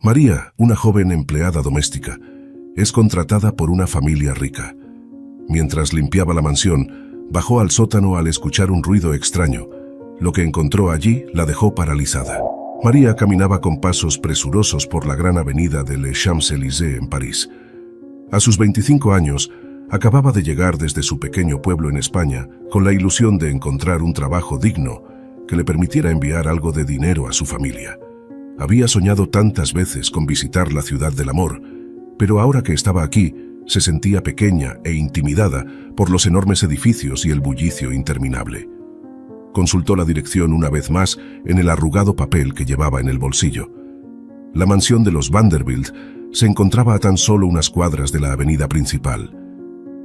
María, una joven empleada doméstica, es contratada por una familia rica. Mientras limpiaba la mansión, bajó al sótano al escuchar un ruido extraño. Lo que encontró allí la dejó paralizada. María caminaba con pasos presurosos por la gran avenida de Les Champs-Élysées en París. A sus 25 años, acababa de llegar desde su pequeño pueblo en España con la ilusión de encontrar un trabajo digno que le permitiera enviar algo de dinero a su familia. Había soñado tantas veces con visitar la ciudad del amor, pero ahora que estaba aquí, se sentía pequeña e intimidada por los enormes edificios y el bullicio interminable. Consultó la dirección una vez más en el arrugado papel que llevaba en el bolsillo. La mansión de los Vanderbilt se encontraba a tan solo unas cuadras de la avenida principal.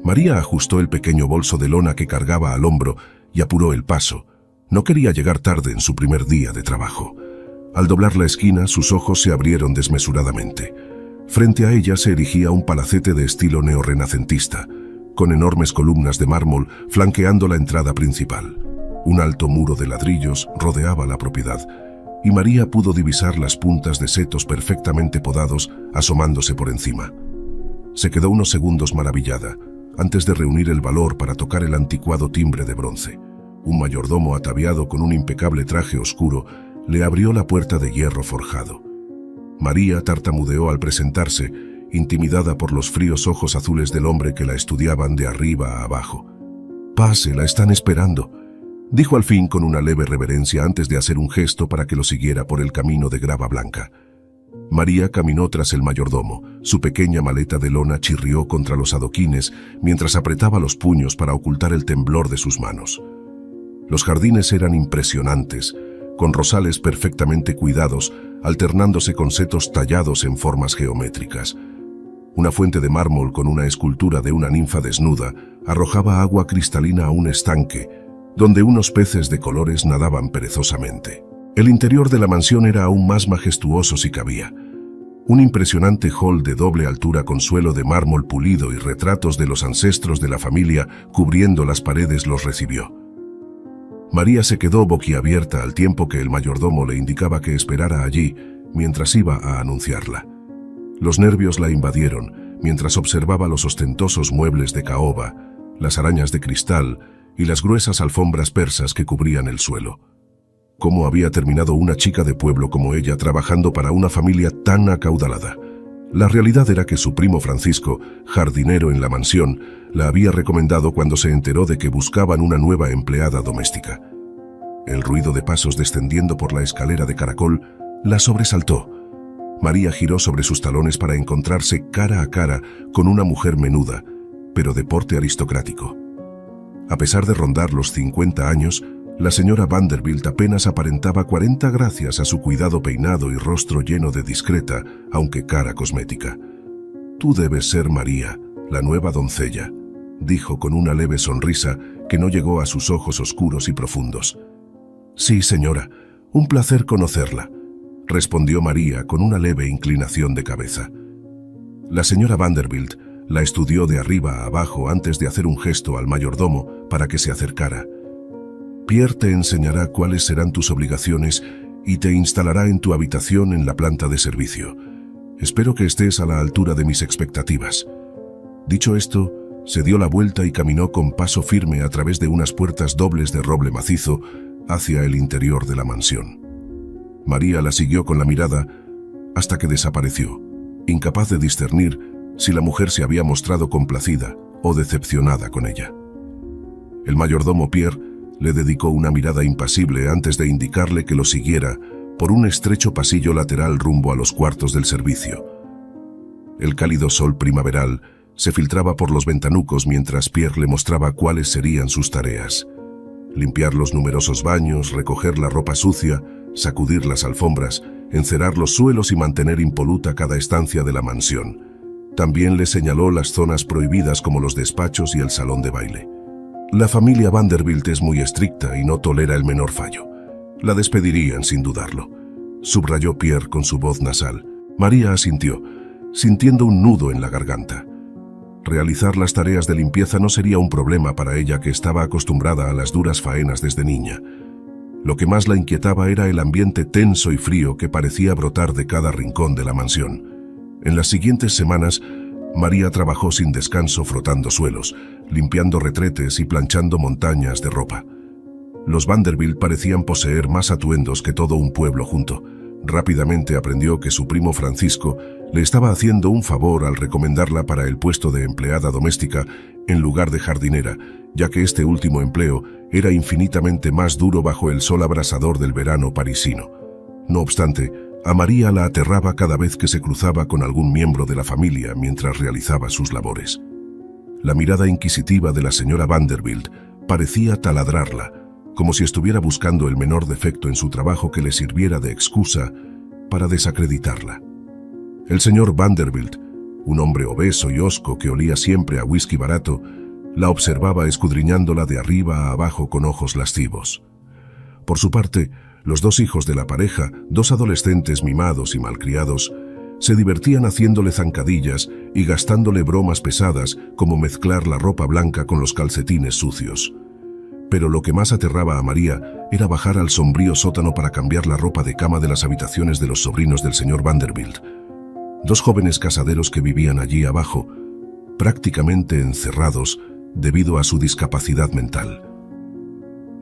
María ajustó el pequeño bolso de lona que cargaba al hombro y apuró el paso. No quería llegar tarde en su primer día de trabajo. Al doblar la esquina, sus ojos se abrieron desmesuradamente. Frente a ella se erigía un palacete de estilo neorrenacentista, con enormes columnas de mármol flanqueando la entrada principal. Un alto muro de ladrillos rodeaba la propiedad, y María pudo divisar las puntas de setos perfectamente podados asomándose por encima. Se quedó unos segundos maravillada, antes de reunir el valor para tocar el anticuado timbre de bronce. Un mayordomo ataviado con un impecable traje oscuro le abrió la puerta de hierro forjado. María tartamudeó al presentarse, intimidada por los fríos ojos azules del hombre que la estudiaban de arriba a abajo. «Pase, la están esperando», dijo al fin con una leve reverencia antes de hacer un gesto para que lo siguiera por el camino de grava blanca. María caminó tras el mayordomo. Su pequeña maleta de lona chirrió contra los adoquines mientras apretaba los puños para ocultar el temblor de sus manos. Los jardines eran impresionantes, con rosales perfectamente cuidados, alternándose con setos tallados en formas geométricas. Una fuente de mármol con una escultura de una ninfa desnuda arrojaba agua cristalina a un estanque, donde unos peces de colores nadaban perezosamente. El interior de la mansión era aún más majestuoso si cabía. Un impresionante hall de doble altura con suelo de mármol pulido y retratos de los ancestros de la familia cubriendo las paredes los recibió. María se quedó boquiabierta al tiempo que el mayordomo le indicaba que esperara allí mientras iba a anunciarla. Los nervios la invadieron mientras observaba los ostentosos muebles de caoba, las arañas de cristal y las gruesas alfombras persas que cubrían el suelo. ¿Cómo había terminado una chica de pueblo como ella trabajando para una familia tan acaudalada? La realidad era que su primo Francisco, jardinero en la mansión, la había recomendado cuando se enteró de que buscaban una nueva empleada doméstica. El ruido de pasos descendiendo por la escalera de caracol la sobresaltó. María giró sobre sus talones para encontrarse cara a cara con una mujer menuda, pero de porte aristocrático. A pesar de rondar los 50 años, la señora Vanderbilt apenas aparentaba 40 gracias a su cuidado peinado y rostro lleno de discreta, aunque cara cosmética. «Tú debes ser María, la nueva doncella», dijo con una leve sonrisa que no llegó a sus ojos oscuros y profundos. «Sí, señora, un placer conocerla», respondió María con una leve inclinación de cabeza. La señora Vanderbilt la estudió de arriba a abajo antes de hacer un gesto al mayordomo para que se acercara. «Pierre te enseñará cuáles serán tus obligaciones y te instalará en tu habitación en la planta de servicio. Espero que estés a la altura de mis expectativas». Dicho esto, se dio la vuelta y caminó con paso firme a través de unas puertas dobles de roble macizo hacia el interior de la mansión. María la siguió con la mirada hasta que desapareció, incapaz de discernir si la mujer se había mostrado complacida o decepcionada con ella. El mayordomo Pierre le dedicó una mirada impasible antes de indicarle que lo siguiera por un estrecho pasillo lateral rumbo a los cuartos del servicio. El cálido sol primaveral se filtraba por los ventanucos mientras Pierre le mostraba cuáles serían sus tareas: limpiar los numerosos baños, recoger la ropa sucia, sacudir las alfombras, encerar los suelos y mantener impoluta cada estancia de la mansión. También le señaló las zonas prohibidas como los despachos y el salón de baile. La familia Vanderbilt es muy estricta y no tolera el menor fallo. La despedirían sin dudarlo, subrayó Pierre con su voz nasal. María asintió, sintiendo un nudo en la garganta. Realizar las tareas de limpieza no sería un problema para ella, que estaba acostumbrada a las duras faenas desde niña. Lo que más la inquietaba era el ambiente tenso y frío que parecía brotar de cada rincón de la mansión. En las siguientes semanas, María trabajó sin descanso frotando suelos, limpiando retretes y planchando montañas de ropa. Los Vanderbilt parecían poseer más atuendos que todo un pueblo junto. Rápidamente aprendió que su primo Francisco le estaba haciendo un favor al recomendarla para el puesto de empleada doméstica en lugar de jardinera, ya que este último empleo era infinitamente más duro bajo el sol abrasador del verano parisino. No obstante, a María la aterraba cada vez que se cruzaba con algún miembro de la familia mientras realizaba sus labores. La mirada inquisitiva de la señora Vanderbilt parecía taladrarla, como si estuviera buscando el menor defecto en su trabajo que le sirviera de excusa para desacreditarla. El señor Vanderbilt, un hombre obeso y hosco que olía siempre a whisky barato, la observaba escudriñándola de arriba a abajo con ojos lascivos. Por su parte, los dos hijos de la pareja, dos adolescentes mimados y malcriados, se divertían haciéndole zancadillas y gastándole bromas pesadas como mezclar la ropa blanca con los calcetines sucios. Pero lo que más aterraba a María era bajar al sombrío sótano para cambiar la ropa de cama de las habitaciones de los sobrinos del señor Vanderbilt, dos jóvenes casaderos que vivían allí abajo, prácticamente encerrados debido a su discapacidad mental.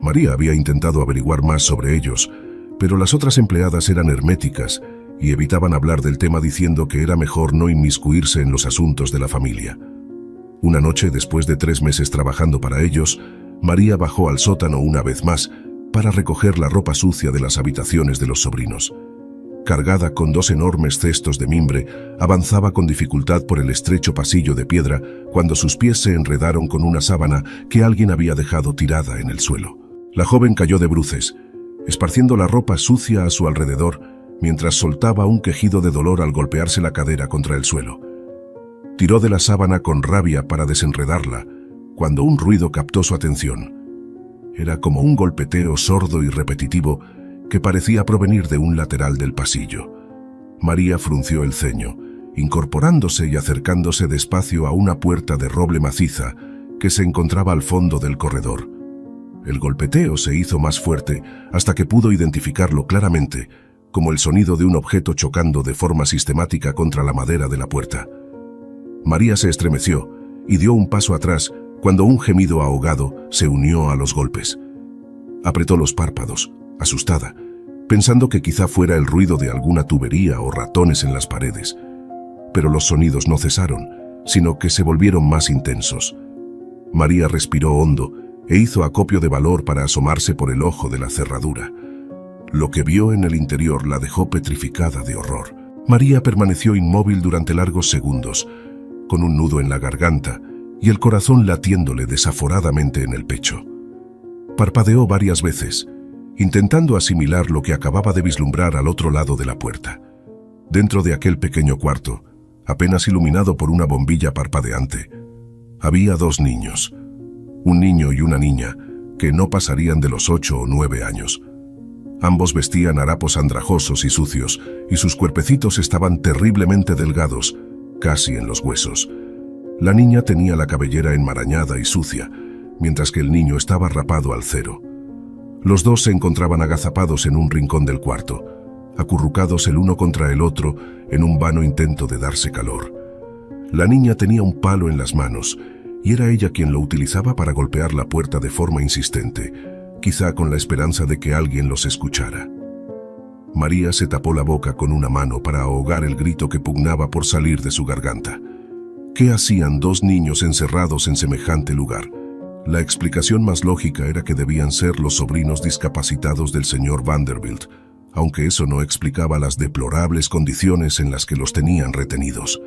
María había intentado averiguar más sobre ellos, pero las otras empleadas eran herméticas y evitaban hablar del tema diciendo que era mejor no inmiscuirse en los asuntos de la familia. Una noche, después de 3 meses trabajando para ellos, María bajó al sótano una vez más para recoger la ropa sucia de las habitaciones de los sobrinos. Cargada con 2 enormes cestos de mimbre, avanzaba con dificultad por el estrecho pasillo de piedra cuando sus pies se enredaron con una sábana que alguien había dejado tirada en el suelo. La joven cayó de bruces, esparciendo la ropa sucia a su alrededor, mientras soltaba un quejido de dolor al golpearse la cadera contra el suelo. Tiró de la sábana con rabia para desenredarla, cuando un ruido captó su atención. Era como un golpeteo sordo y repetitivo que parecía provenir de un lateral del pasillo. María frunció el ceño, incorporándose y acercándose despacio a una puerta de roble maciza que se encontraba al fondo del corredor. El golpeteo se hizo más fuerte hasta que pudo identificarlo claramente, como el sonido de un objeto chocando de forma sistemática contra la madera de la puerta. María se estremeció y dio un paso atrás cuando un gemido ahogado se unió a los golpes. Apretó los párpados, asustada, pensando que quizá fuera el ruido de alguna tubería o ratones en las paredes. Pero los sonidos no cesaron, sino que se volvieron más intensos. María respiró hondo e hizo acopio de valor para asomarse por el ojo de la cerradura. Lo que vio en el interior la dejó petrificada de horror. María permaneció inmóvil durante largos segundos, con un nudo en la garganta y el corazón latiéndole desaforadamente en el pecho. Parpadeó varias veces, intentando asimilar lo que acababa de vislumbrar al otro lado de la puerta. Dentro de aquel pequeño cuarto, apenas iluminado por una bombilla parpadeante, había 2 niños, un niño y una niña, que no pasarían de los 8 o 9 años. Ambos vestían harapos andrajosos y sucios, y sus cuerpecitos estaban terriblemente delgados, casi en los huesos. La niña tenía la cabellera enmarañada y sucia, mientras que el niño estaba rapado al cero. Los dos se encontraban agazapados en un rincón del cuarto, acurrucados el uno contra el otro en un vano intento de darse calor. La niña tenía un palo en las manos, y era ella quien lo utilizaba para golpear la puerta de forma insistente, quizá con la esperanza de que alguien los escuchara. María se tapó la boca con una mano para ahogar el grito que pugnaba por salir de su garganta. ¿Qué hacían 2 niños encerrados en semejante lugar? La explicación más lógica era que debían ser los sobrinos discapacitados del señor Vanderbilt, aunque eso no explicaba las deplorables condiciones en las que los tenían retenidos.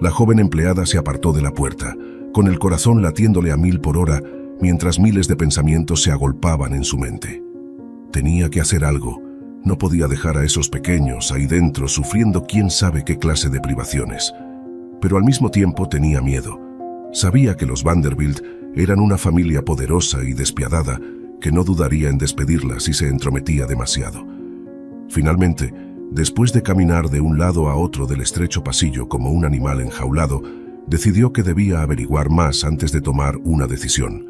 La joven empleada se apartó de la puerta, con el corazón latiéndole a 1000 por hora, mientras miles de pensamientos se agolpaban en su mente. Tenía que hacer algo. No podía dejar a esos pequeños ahí dentro sufriendo quién sabe qué clase de privaciones. Pero al mismo tiempo tenía miedo. Sabía que los Vanderbilt eran una familia poderosa y despiadada que no dudaría en despedirla si se entrometía demasiado. Finalmente, después de caminar de un lado a otro del estrecho pasillo como un animal enjaulado, decidió que debía averiguar más antes de tomar una decisión.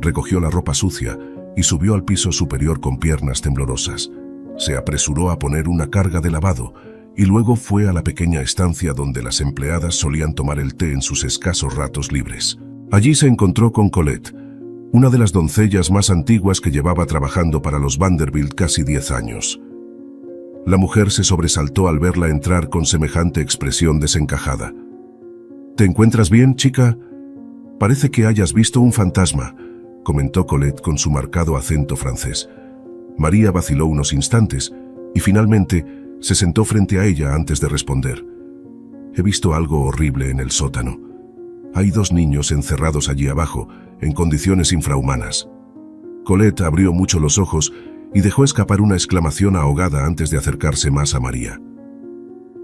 Recogió la ropa sucia y subió al piso superior con piernas temblorosas. Se apresuró a poner una carga de lavado y luego fue a la pequeña estancia donde las empleadas solían tomar el té en sus escasos ratos libres. Allí se encontró con Colette, una de las doncellas más antiguas que llevaba trabajando para los Vanderbilt casi 10 años. La mujer se sobresaltó al verla entrar con semejante expresión desencajada. «¿Te encuentras bien, chica? Parece que hayas visto un fantasma», comentó Colette con su marcado acento francés. María vaciló unos instantes y finalmente se sentó frente a ella antes de responder. «He visto algo horrible en el sótano. Hay 2 niños encerrados allí abajo, en condiciones infrahumanas». Colette abrió mucho los ojos y dejó escapar una exclamación ahogada antes de acercarse más a María.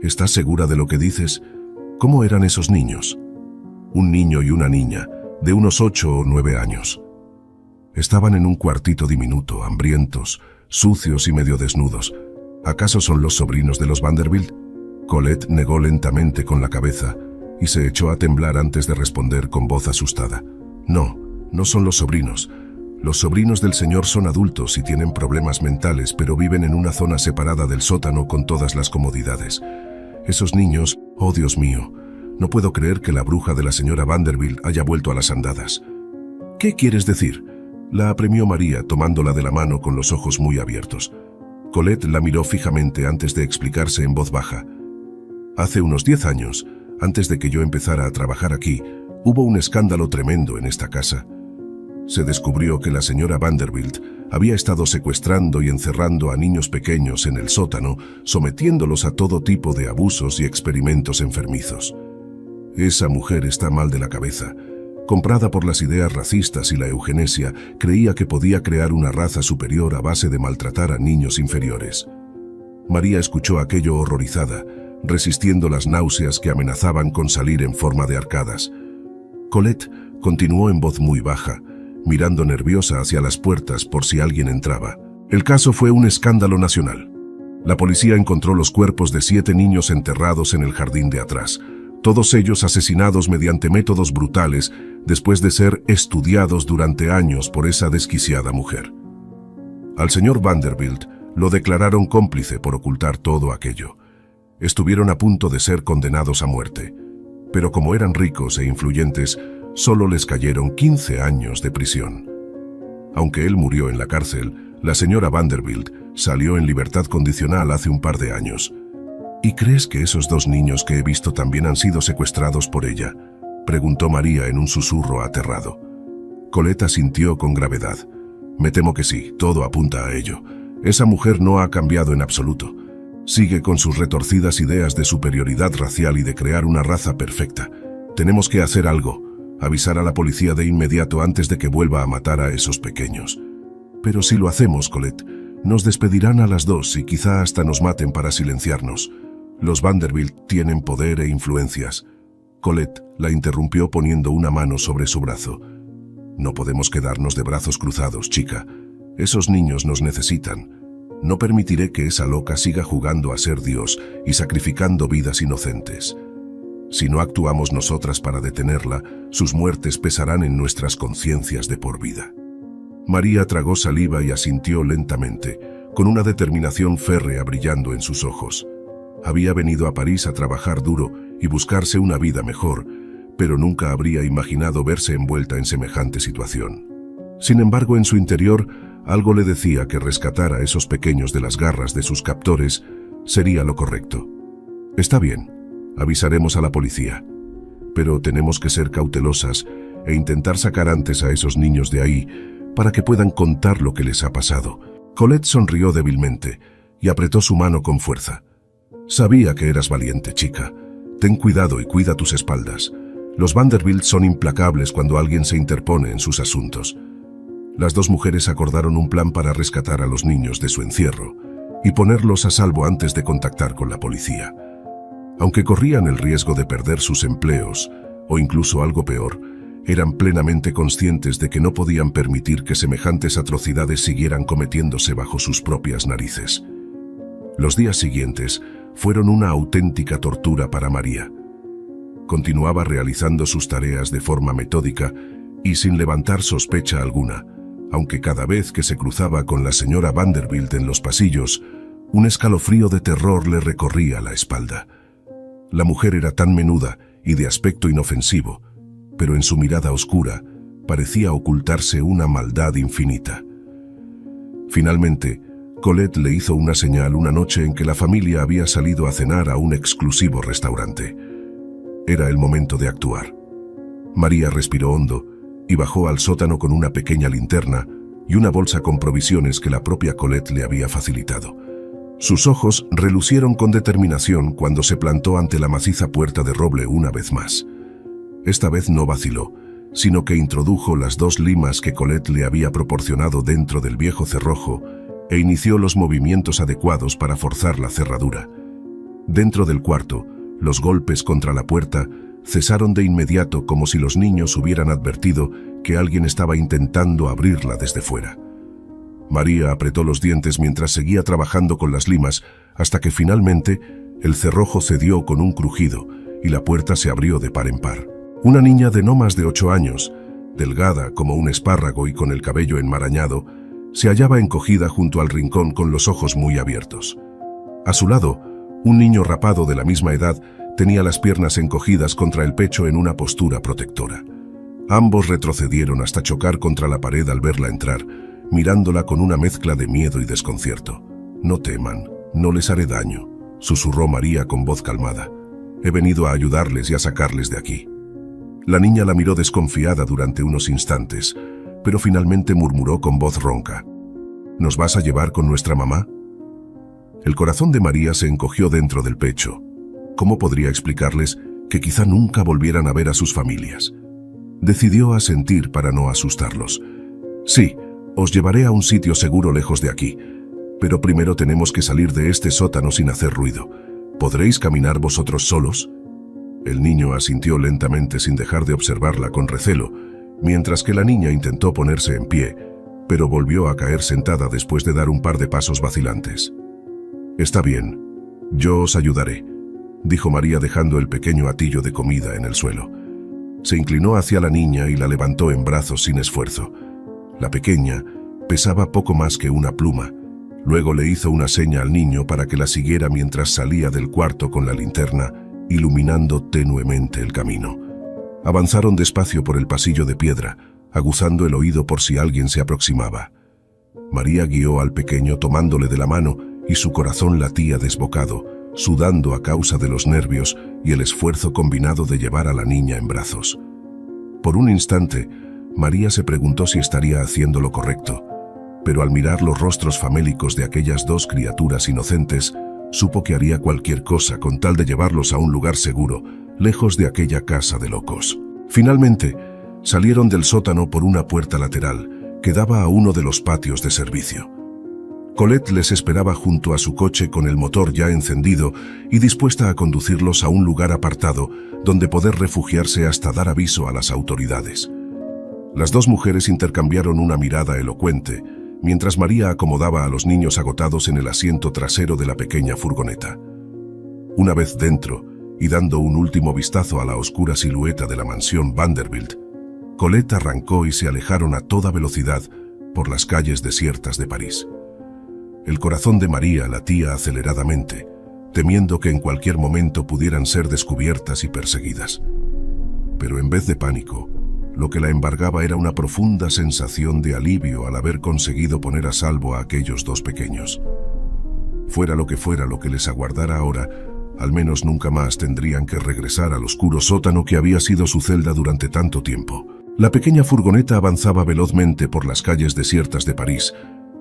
«¿Estás segura de lo que dices? ¿Cómo eran esos niños?» «Un niño y una niña, de unos 8 o 9 años. Estaban en un cuartito diminuto, hambrientos, sucios y medio desnudos. ¿Acaso son los sobrinos de los Vanderbilt?». Colette negó lentamente con la cabeza y se echó a temblar antes de responder con voz asustada. «No, no son los sobrinos. Los sobrinos del señor son adultos y tienen problemas mentales, pero viven en una zona separada del sótano con todas las comodidades. Esos niños, oh Dios mío, no puedo creer que la bruja de la señora Vanderbilt haya vuelto a las andadas». «¿Qué quieres decir?», la apremió María, tomándola de la mano con los ojos muy abiertos. Colette la miró fijamente antes de explicarse en voz baja. «Hace unos 10 años, antes de que yo empezara a trabajar aquí, hubo un escándalo tremendo en esta casa. Se descubrió que la señora Vanderbilt había estado secuestrando y encerrando a niños pequeños en el sótano, sometiéndolos a todo tipo de abusos y experimentos enfermizos. Esa mujer está mal de la cabeza. Comprada por las ideas racistas y la eugenesia, creía que podía crear una raza superior a base de maltratar a niños inferiores». María escuchó aquello horrorizada, resistiendo las náuseas que amenazaban con salir en forma de arcadas. Colette continuó en voz muy baja, mirando nerviosa hacia las puertas por si alguien entraba. «El caso fue un escándalo nacional. La policía encontró los cuerpos de 7 niños enterrados en el jardín de atrás, todos ellos asesinados mediante métodos brutales después de ser estudiados durante años por esa desquiciada mujer. Al señor Vanderbilt lo declararon cómplice por ocultar todo aquello. Estuvieron a punto de ser condenados a muerte, pero como eran ricos e influyentes, solo les cayeron 15 años de prisión. Aunque él murió en la cárcel, la señora Vanderbilt salió en libertad condicional hace un par de años. ¿Y crees que esos 2 niños que he visto también han sido secuestrados por ella?», preguntó María en un susurro aterrado. Colette asintió con gravedad. «Me temo que sí, todo apunta a ello. Esa mujer no ha cambiado en absoluto. Sigue con sus retorcidas ideas de superioridad racial y de crear una raza perfecta. Tenemos que hacer algo, avisar a la policía de inmediato antes de que vuelva a matar a esos pequeños». «Pero si lo hacemos, Colette, nos despedirán a las 2 y quizá hasta nos maten para silenciarnos. Los Vanderbilt tienen poder e influencias». Colette la interrumpió poniendo una mano sobre su brazo. «No podemos quedarnos de brazos cruzados, chica. Esos niños nos necesitan. No permitiré que esa loca siga jugando a ser Dios y sacrificando vidas inocentes. Si no actuamos nosotras para detenerla, sus muertes pesarán en nuestras conciencias de por vida». María tragó saliva y asintió lentamente, con una determinación férrea brillando en sus ojos. Había venido a París a trabajar duro y buscarse una vida mejor, pero nunca habría imaginado verse envuelta en semejante situación. Sin embargo, en su interior, algo le decía que rescatar a esos pequeños de las garras de sus captores sería lo correcto. «Está bien, avisaremos a la policía, pero tenemos que ser cautelosas e intentar sacar antes a esos niños de ahí para que puedan contar lo que les ha pasado». Colette sonrió débilmente y apretó su mano con fuerza. «Sabía que eras valiente, chica. Ten cuidado y cuida tus espaldas. Los Vanderbilt son implacables cuando alguien se interpone en sus asuntos». Las 2 mujeres acordaron un plan para rescatar a los niños de su encierro y ponerlos a salvo antes de contactar con la policía. Aunque corrían el riesgo de perder sus empleos, o incluso algo peor, eran plenamente conscientes de que no podían permitir que semejantes atrocidades siguieran cometiéndose bajo sus propias narices. Los días siguientes fueron una auténtica tortura para María. Continuaba realizando sus tareas de forma metódica y sin levantar sospecha alguna, aunque cada vez que se cruzaba con la señora Vanderbilt en los pasillos, un escalofrío de terror le recorría la espalda. La mujer era tan menuda y de aspecto inofensivo, pero en su mirada oscura parecía ocultarse una maldad infinita. Finalmente, Colette le hizo una señal una noche en que la familia había salido a cenar a un exclusivo restaurante. Era el momento de actuar. María respiró hondo y bajó al sótano con una pequeña linterna y una bolsa con provisiones que la propia Colette le había facilitado. Sus ojos relucieron con determinación cuando se plantó ante la maciza puerta de roble una vez más. Esta vez no vaciló, sino que introdujo las 2 limas que Colette le había proporcionado dentro del viejo cerrojo e inició los movimientos adecuados para forzar la cerradura. Dentro del cuarto, los golpes contra la puerta cesaron de inmediato, como si los niños hubieran advertido que alguien estaba intentando abrirla desde fuera. María apretó los dientes mientras seguía trabajando con las limas, hasta que finalmente el cerrojo cedió con un crujido y la puerta se abrió de par en par. Una niña de no más de 8 años, delgada como un espárrago y con el cabello enmarañado, se hallaba encogida junto al rincón con los ojos muy abiertos. A su lado, un niño rapado de la misma edad tenía las piernas encogidas contra el pecho en una postura protectora. Ambos retrocedieron hasta chocar contra la pared al verla entrar, mirándola con una mezcla de miedo y desconcierto. «No teman, no les haré daño», susurró María con voz calmada. «He venido a ayudarles y a sacarles de aquí». La niña la miró desconfiada durante unos instantes, pero finalmente murmuró con voz ronca: «¿Nos vas a llevar con nuestra mamá?». El corazón de María se encogió dentro del pecho. ¿Cómo podría explicarles que quizá nunca volvieran a ver a sus familias? Decidió asentir para no asustarlos. «Sí, os llevaré a un sitio seguro lejos de aquí, pero primero tenemos que salir de este sótano sin hacer ruido. ¿Podréis caminar vosotros solos?». El niño asintió lentamente sin dejar de observarla con recelo, mientras que la niña intentó ponerse en pie, pero volvió a caer sentada después de dar un par de pasos vacilantes. «Está bien, yo os ayudaré», dijo María dejando el pequeño atillo de comida en el suelo. Se inclinó hacia la niña y la levantó en brazos sin esfuerzo. La pequeña pesaba poco más que una pluma. Luego le hizo una seña al niño para que la siguiera mientras salía del cuarto con la linterna, iluminando tenuemente el camino. Avanzaron despacio por el pasillo de piedra, aguzando el oído por si alguien se aproximaba. María guió al pequeño tomándole de la mano y su corazón latía desbocado, sudando a causa de los nervios y el esfuerzo combinado de llevar a la niña en brazos. Por un instante, María se preguntó si estaría haciendo lo correcto, pero al mirar los rostros famélicos de aquellas 2 criaturas inocentes, supo que haría cualquier cosa con tal de llevarlos a un lugar seguro, lejos de aquella casa de locos. Finalmente, salieron del sótano por una puerta lateral que daba a uno de los patios de servicio. Colette les esperaba junto a su coche con el motor ya encendido y dispuesta a conducirlos a un lugar apartado donde poder refugiarse hasta dar aviso a las autoridades. Las 2 mujeres intercambiaron una mirada elocuente, mientras María acomodaba a los niños agotados en el asiento trasero de la pequeña furgoneta. Una vez dentro, y dando un último vistazo a la oscura silueta de la mansión Vanderbilt, Colette arrancó y se alejaron a toda velocidad por las calles desiertas de París. El corazón de María latía aceleradamente, temiendo que en cualquier momento pudieran ser descubiertas y perseguidas. Pero en vez de pánico, lo que la embargaba era una profunda sensación de alivio al haber conseguido poner a salvo a aquellos 2 pequeños. Fuera lo que les aguardara ahora, al menos nunca más tendrían que regresar al oscuro sótano que había sido su celda durante tanto tiempo. La pequeña furgoneta avanzaba velozmente por las calles desiertas de París,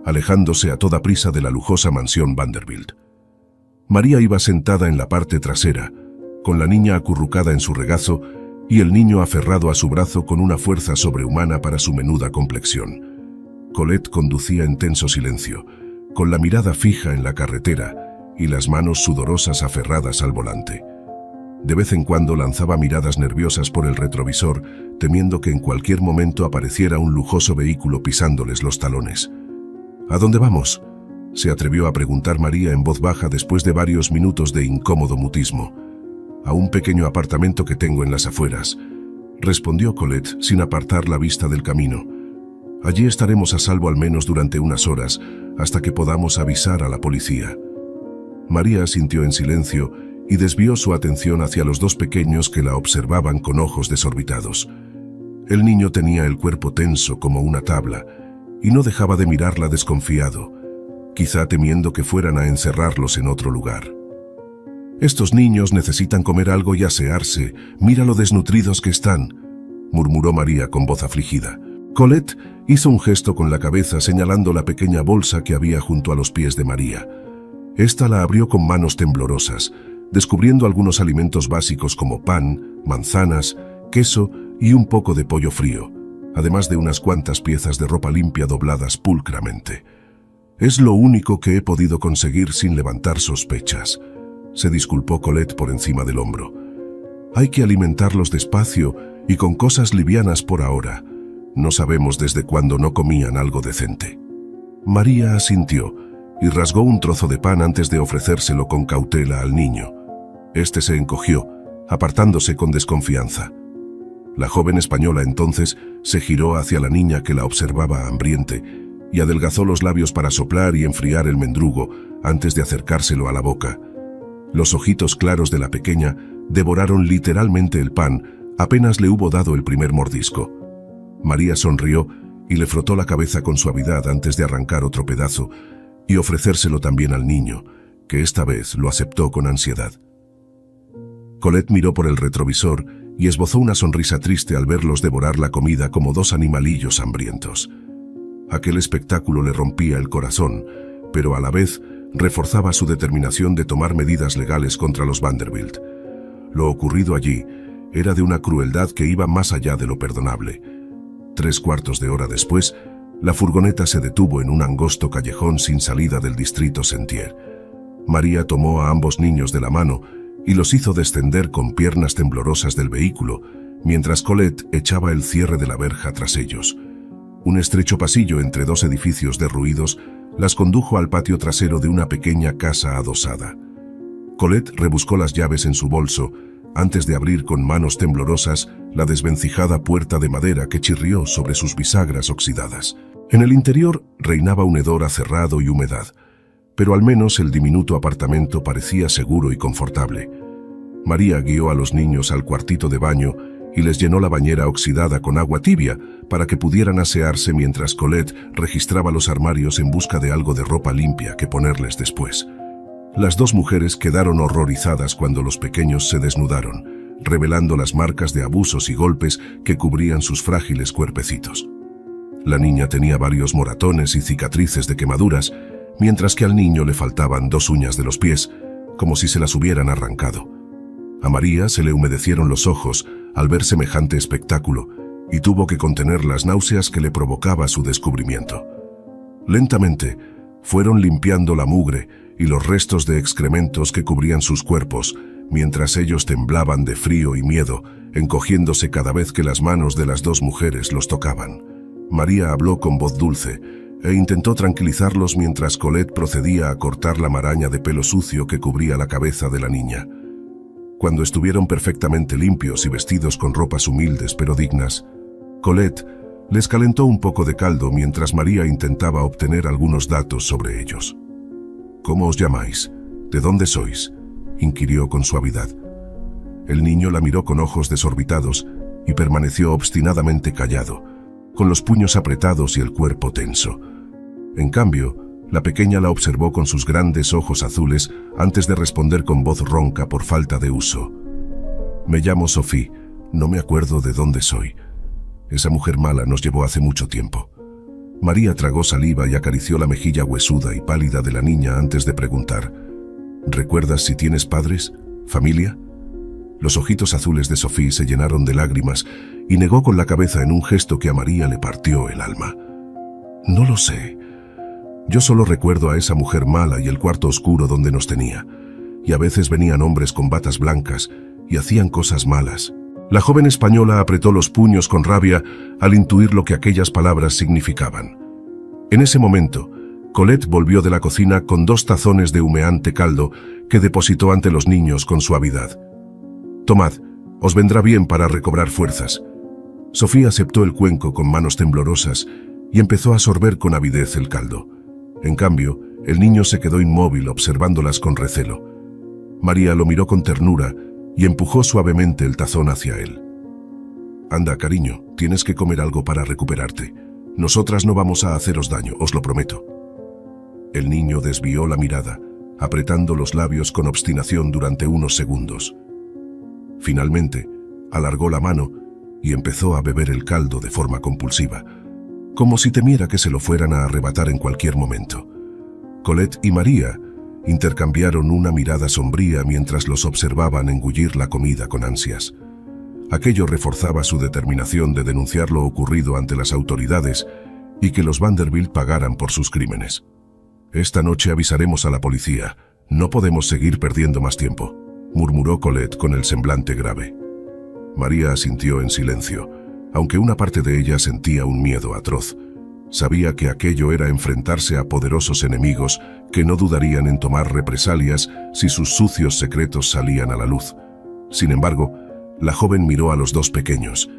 alejándose a toda prisa de la lujosa mansión Vanderbilt. María iba sentada en la parte trasera, con la niña acurrucada en su regazo y el niño aferrado a su brazo con una fuerza sobrehumana para su menuda complexión. Colette conducía en tenso silencio, con la mirada fija en la carretera y las manos sudorosas aferradas al volante. De vez en cuando lanzaba miradas nerviosas por el retrovisor, temiendo que en cualquier momento apareciera un lujoso vehículo pisándoles los talones. «¿A dónde vamos?», se atrevió a preguntar María en voz baja después de varios minutos de incómodo mutismo. «A un pequeño apartamento que tengo en las afueras», respondió Colette sin apartar la vista del camino. Allí estaremos a salvo al menos durante unas horas, hasta que podamos avisar a la policía. María asintió en silencio y desvió su atención hacia los dos pequeños que la observaban con ojos desorbitados. El niño tenía el cuerpo tenso como una tabla y no dejaba de mirarla desconfiado, quizá temiendo que fueran a encerrarlos en otro lugar. «Estos niños necesitan comer algo y asearse, mira lo desnutridos que están», murmuró María con voz afligida. Colette hizo un gesto con la cabeza señalando la pequeña bolsa que había junto a los pies de María. Esta la abrió con manos temblorosas, descubriendo algunos alimentos básicos como pan, manzanas, queso y un poco de pollo frío, además de unas cuantas piezas de ropa limpia dobladas pulcramente. «Es lo único que he podido conseguir sin levantar sospechas», se disculpó Colette por encima del hombro. «Hay que alimentarlos despacio y con cosas livianas por ahora. No sabemos desde cuándo no comían algo decente». María asintió y rasgó un trozo de pan antes de ofrecérselo con cautela al niño. Este se encogió, apartándose con desconfianza. La joven española entonces se giró hacia la niña que la observaba hambriente y adelgazó los labios para soplar y enfriar el mendrugo antes de acercárselo a la boca. Los ojitos claros de la pequeña devoraron literalmente el pan apenas le hubo dado el primer mordisco. María sonrió y le frotó la cabeza con suavidad antes de arrancar otro pedazo y ofrecérselo también al niño, que esta vez lo aceptó con ansiedad. Colette miró por el retrovisor y esbozó una sonrisa triste al verlos devorar la comida como dos animalillos hambrientos. Aquel espectáculo le rompía el corazón, pero a la vez reforzaba su determinación de tomar medidas legales contra los Vanderbilt. Lo ocurrido allí era de una crueldad que iba más allá de lo perdonable. 3/4 de hora después, la furgoneta se detuvo en un angosto callejón sin salida del distrito Sentier. María tomó a ambos niños de la mano y los hizo descender con piernas temblorosas del vehículo, mientras Colette echaba el cierre de la verja tras ellos. Un estrecho pasillo entre dos edificios derruidos las condujo al patio trasero de una pequeña casa adosada. Colette rebuscó las llaves en su bolso antes de abrir con manos temblorosas la desvencijada puerta de madera que chirrió sobre sus bisagras oxidadas. En el interior reinaba un hedor acerrado y humedad, pero al menos el diminuto apartamento parecía seguro y confortable. María guió a los niños al cuartito de baño y les llenó la bañera oxidada con agua tibia para que pudieran asearse mientras Colette registraba los armarios en busca de algo de ropa limpia que ponerles después. Las dos mujeres quedaron horrorizadas cuando los pequeños se desnudaron, revelando las marcas de abusos y golpes que cubrían sus frágiles cuerpecitos. La niña tenía varios moratones y cicatrices de quemaduras, mientras que al niño le faltaban 2 uñas de los pies, como si se las hubieran arrancado. A María se le humedecieron los ojos al ver semejante espectáculo y tuvo que contener las náuseas que le provocaba su descubrimiento. Lentamente, fueron limpiando la mugre y los restos de excrementos que cubrían sus cuerpos, mientras ellos temblaban de frío y miedo, encogiéndose cada vez que las manos de las dos mujeres los tocaban. María habló con voz dulce e intentó tranquilizarlos mientras Colette procedía a cortar la maraña de pelo sucio que cubría la cabeza de la niña. Cuando estuvieron perfectamente limpios y vestidos con ropas humildes pero dignas, Colette les calentó un poco de caldo mientras María intentaba obtener algunos datos sobre ellos. «¿Cómo os llamáis? ¿De dónde sois?», inquirió con suavidad. El niño la miró con ojos desorbitados y permaneció obstinadamente callado, con los puños apretados y el cuerpo tenso. En cambio, la pequeña la observó con sus grandes ojos azules antes de responder con voz ronca por falta de uso. «Me llamo Sophie, no me acuerdo de dónde soy. Esa mujer mala nos llevó hace mucho tiempo». María tragó saliva y acarició la mejilla huesuda y pálida de la niña antes de preguntar: «¿Recuerdas si tienes padres? ¿Familia?». Los ojitos azules de Sophie se llenaron de lágrimas y negó con la cabeza en un gesto que a María le partió el alma. «No lo sé. Yo solo recuerdo a esa mujer mala y el cuarto oscuro donde nos tenía. Y a veces venían hombres con batas blancas y hacían cosas malas». La joven española apretó los puños con rabia al intuir lo que aquellas palabras significaban. En ese momento, Colette volvió de la cocina con 2 tazones de humeante caldo que depositó ante los niños con suavidad. «Tomad, os vendrá bien para recobrar fuerzas». Sofía aceptó el cuenco con manos temblorosas y empezó a sorber con avidez el caldo. En cambio, el niño se quedó inmóvil observándolas con recelo. María lo miró con ternura y empujó suavemente el tazón hacia él. «Anda, cariño, tienes que comer algo para recuperarte. Nosotras no vamos a haceros daño, os lo prometo». El niño desvió la mirada, apretando los labios con obstinación durante unos segundos. Finalmente, alargó la mano y empezó a beber el caldo de forma compulsiva, como si temiera que se lo fueran a arrebatar en cualquier momento. Colette y María intercambiaron una mirada sombría mientras los observaban engullir la comida con ansias. Aquello reforzaba su determinación de denunciar lo ocurrido ante las autoridades y que los Vanderbilt pagaran por sus crímenes. «Esta noche avisaremos a la policía. No podemos seguir perdiendo más tiempo», murmuró Colette con el semblante grave. María asintió en silencio, aunque una parte de ella sentía un miedo atroz. Sabía que aquello era enfrentarse a poderosos enemigos que no dudarían en tomar represalias si sus sucios secretos salían a la luz. Sin embargo, la joven miró a los dos pequeños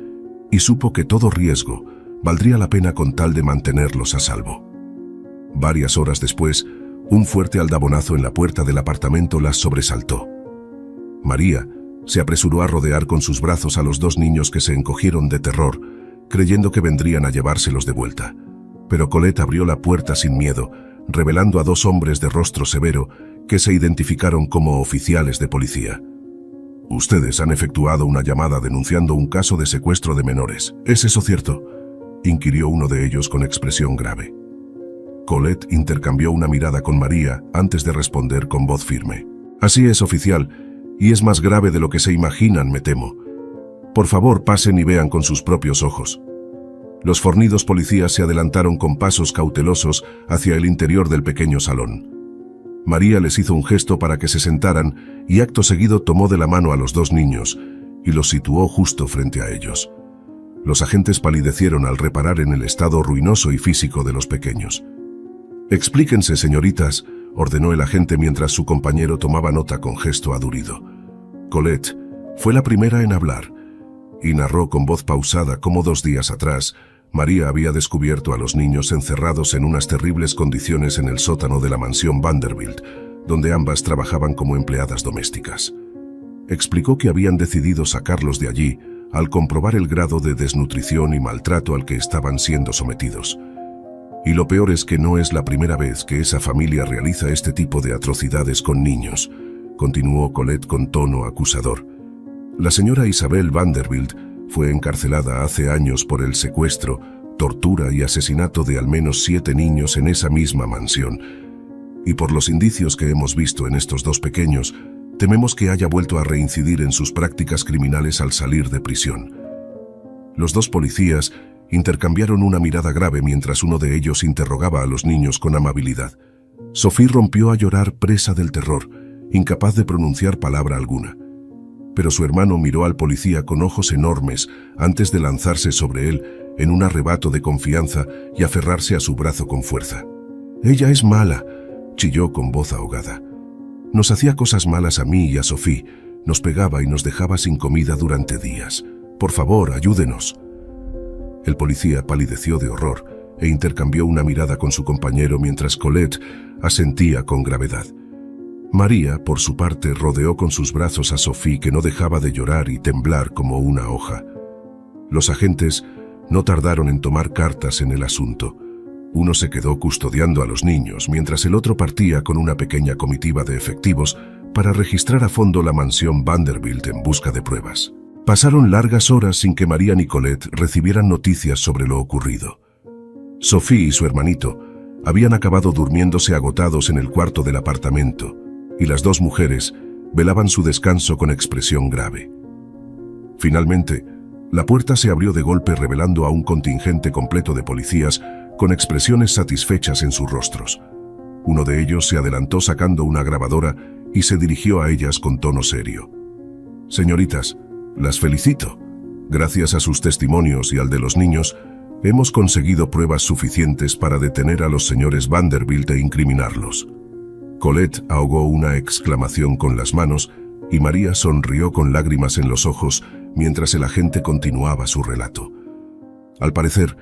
y supo que todo riesgo valdría la pena con tal de mantenerlos a salvo. Varias horas después, un fuerte aldabonazo en la puerta del apartamento las sobresaltó. María se apresuró a rodear con sus brazos a los dos niños que se encogieron de terror, creyendo que vendrían a llevárselos de vuelta. Pero Colette abrió la puerta sin miedo, revelando a dos hombres de rostro severo que se identificaron como oficiales de policía. «Ustedes han efectuado una llamada denunciando un caso de secuestro de menores. ¿Es eso cierto?», inquirió uno de ellos con expresión grave. Colette intercambió una mirada con María antes de responder con voz firme. «Así es, oficial, y es más grave de lo que se imaginan, me temo. Por favor, pasen y vean con sus propios ojos». Los fornidos policías se adelantaron con pasos cautelosos hacia el interior del pequeño salón. María les hizo un gesto para que se sentaran y acto seguido tomó de la mano a los dos niños y los situó justo frente a ellos. Los agentes palidecieron al reparar en el estado ruinoso y físico de los pequeños. «Explíquense, señoritas», ordenó el agente mientras su compañero tomaba nota con gesto adurido. Colette fue la primera en hablar y narró con voz pausada cómo 2 días atrás María había descubierto a los niños encerrados en unas terribles condiciones en el sótano de la mansión Vanderbilt, donde ambas trabajaban como empleadas domésticas. Explicó que habían decidido sacarlos de allí al comprobar el grado de desnutrición y maltrato al que estaban siendo sometidos. «Y lo peor es que no es la primera vez que esa familia realiza este tipo de atrocidades con niños», continuó Colette con tono acusador. «La señora Isabel Vanderbilt fue encarcelada hace años por el secuestro, tortura y asesinato de al menos 7 niños en esa misma mansión. Y por los indicios que hemos visto en estos dos pequeños, tememos que haya vuelto a reincidir en sus prácticas criminales al salir de prisión». Los dos policías intercambiaron una mirada grave mientras uno de ellos interrogaba a los niños con amabilidad. Sophie rompió a llorar presa del terror, incapaz de pronunciar palabra alguna. Pero su hermano miró al policía con ojos enormes antes de lanzarse sobre él en un arrebato de confianza y aferrarse a su brazo con fuerza. «Ella es mala», chilló con voz ahogada. «Nos hacía cosas malas a mí y a Sophie, nos pegaba y nos dejaba sin comida durante días. Por favor, ayúdenos». El policía palideció de horror e intercambió una mirada con su compañero mientras Colette asentía con gravedad. María, por su parte, rodeó con sus brazos a Sophie, que no dejaba de llorar y temblar como una hoja. Los agentes no tardaron en tomar cartas en el asunto. Uno se quedó custodiando a los niños, mientras el otro partía con una pequeña comitiva de efectivos para registrar a fondo la mansión Vanderbilt en busca de pruebas. Pasaron largas horas sin que María ni Colette recibieran noticias sobre lo ocurrido. Sophie y su hermanito habían acabado durmiéndose agotados en el cuarto del apartamento, y las dos mujeres velaban su descanso con expresión grave. Finalmente, la puerta se abrió de golpe revelando a un contingente completo de policías con expresiones satisfechas en sus rostros. Uno de ellos se adelantó sacando una grabadora y se dirigió a ellas con tono serio. «Señoritas, las felicito. Gracias a sus testimonios y al de los niños, hemos conseguido pruebas suficientes para detener a los señores Vanderbilt e incriminarlos». Colette ahogó una exclamación con las manos y María sonrió con lágrimas en los ojos mientras el agente continuaba su relato. Al parecer,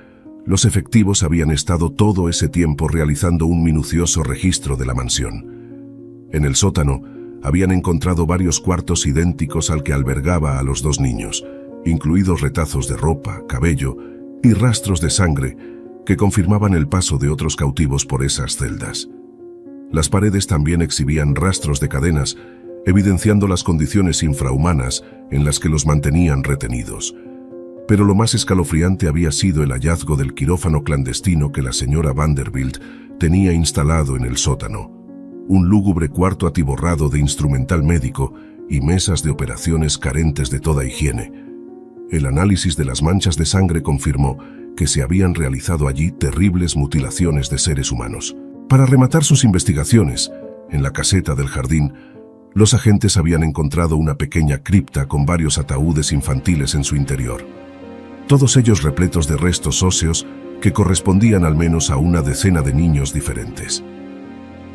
Los efectivos habían estado todo ese tiempo realizando un minucioso registro de la mansión. En el sótano habían encontrado varios cuartos idénticos al que albergaba a los dos niños, incluidos retazos de ropa, cabello y rastros de sangre que confirmaban el paso de otros cautivos por esas celdas. Las paredes también exhibían rastros de cadenas, evidenciando las condiciones infrahumanas en las que los mantenían retenidos. Pero lo más escalofriante había sido el hallazgo del quirófano clandestino que la señora Vanderbilt tenía instalado en el sótano. Un lúgubre cuarto atiborrado de instrumental médico y mesas de operaciones carentes de toda higiene. El análisis de las manchas de sangre confirmó que se habían realizado allí terribles mutilaciones de seres humanos. Para rematar sus investigaciones, en la caseta del jardín, los agentes habían encontrado una pequeña cripta con varios ataúdes infantiles en su interior. Todos ellos repletos de restos óseos que correspondían al menos a una decena de niños diferentes.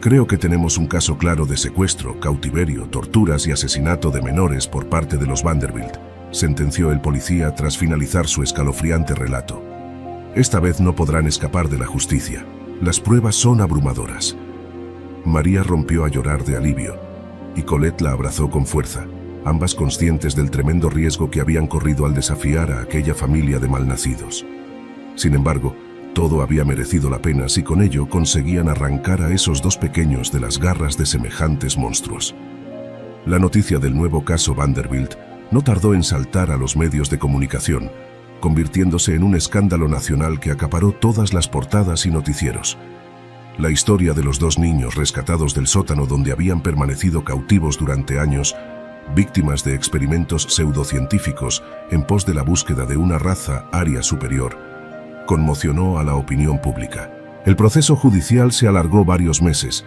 Creo que tenemos un caso claro de secuestro, cautiverio, torturas y asesinato de menores por parte de los Vanderbilt, sentenció el policía tras finalizar su escalofriante relato. Esta vez no podrán escapar de la justicia. Las pruebas son abrumadoras. María rompió a llorar de alivio, y Colette la abrazó con fuerza, ambas conscientes del tremendo riesgo que habían corrido al desafiar a aquella familia de malnacidos. Sin embargo, todo había merecido la pena si con ello conseguían arrancar a esos dos pequeños de las garras de semejantes monstruos. La noticia del nuevo caso Vanderbilt no tardó en saltar a los medios de comunicación, convirtiéndose en un escándalo nacional que acaparó todas las portadas y noticieros. La historia de los dos niños rescatados del sótano donde habían permanecido cautivos durante años, víctimas de experimentos pseudocientíficos en pos de la búsqueda de una raza aria superior, conmocionó a la opinión pública. El proceso judicial se alargó varios meses,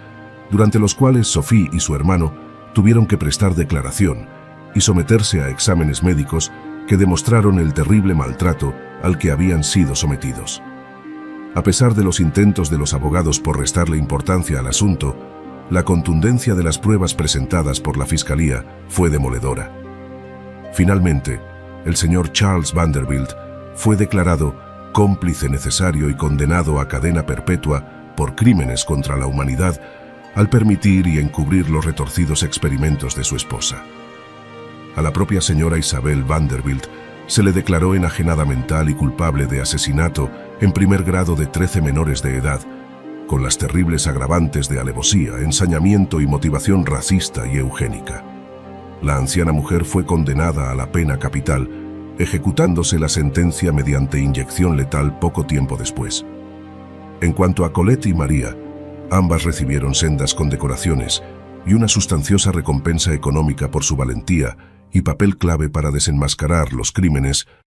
durante los cuales Sophie y su hermano tuvieron que prestar declaración y someterse a exámenes médicos que demostraron el terrible maltrato al que habían sido sometidos. A pesar de los intentos de los abogados por restarle importancia al asunto, la contundencia de las pruebas presentadas por la Fiscalía fue demoledora. Finalmente, el señor Charles Vanderbilt fue declarado cómplice necesario y condenado a cadena perpetua por crímenes contra la humanidad al permitir y encubrir los retorcidos experimentos de su esposa. A la propia señora Isabel Vanderbilt se le declaró enajenada mental y culpable de asesinato en primer grado de 13 menores de edad, con las terribles agravantes de alevosía, ensañamiento y motivación racista y eugénica. La anciana mujer fue condenada a la pena capital, ejecutándose la sentencia mediante inyección letal poco tiempo después. En cuanto a Colette y María, ambas recibieron sendas condecoraciones y una sustanciosa recompensa económica por su valentía y papel clave para desenmascarar los crímenes